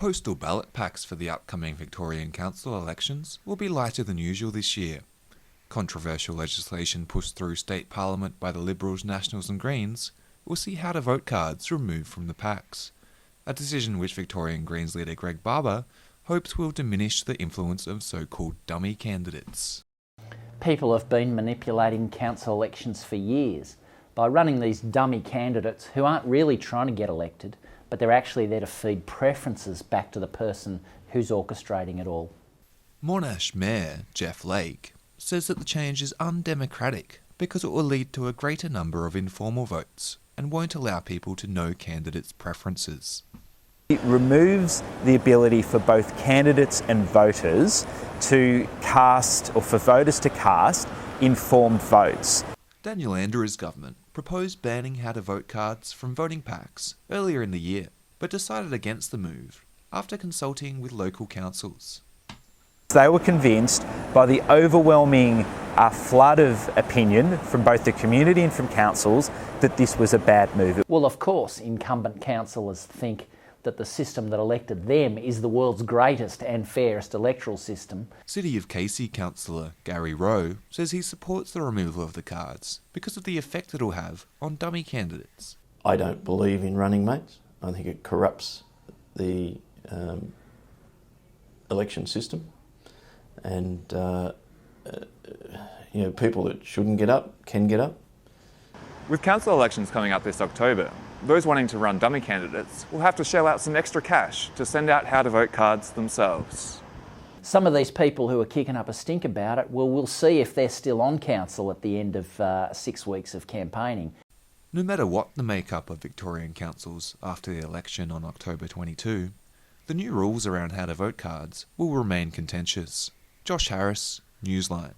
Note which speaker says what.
Speaker 1: Postal ballot packs for the upcoming Victorian Council elections will be lighter than usual this year. Controversial legislation pushed through state parliament by the Liberals, Nationals and Greens will see how to vote cards removed from the packs, a decision which Victorian Greens leader Greg Barber hopes will diminish the influence of so-called dummy candidates.
Speaker 2: People have been manipulating council elections for years by running these dummy candidates who aren't really trying to get elected, but they're actually there to feed preferences back to the person who's orchestrating it all.
Speaker 1: Monash Mayor Jeff Lake says that the change is undemocratic because it will lead to a greater number of informal votes and won't allow people to know candidates' preferences.
Speaker 3: It removes the ability for both candidates and voters to cast, or for voters to cast, informed votes.
Speaker 1: Daniel Andrews' government proposed banning how-to-vote cards from voting packs earlier in the year, but decided against the move after consulting with local councils.
Speaker 3: They were convinced by the overwhelming flood of opinion from both the community and from councils that this was a bad move.
Speaker 2: Well, of course, incumbent councillors think that the system that elected them is the world's greatest and fairest electoral system.
Speaker 1: City of Casey councillor Gary Rowe says he supports the removal of the cards because of the effect it'll have on dummy candidates.
Speaker 4: I don't believe in running mates. I think it corrupts the election system, and people that shouldn't get up can get up.
Speaker 5: With council elections coming up this October, those wanting to run dummy candidates will have to shell out some extra cash to send out how-to-vote cards themselves.
Speaker 2: Some of these people who are kicking up a stink about it, well, we'll see if they're still on council at the end of 6 weeks of campaigning.
Speaker 1: No matter what the makeup of Victorian councils after the election on October 22, the new rules around how-to-vote cards will remain contentious. Josh Harris, Newsline.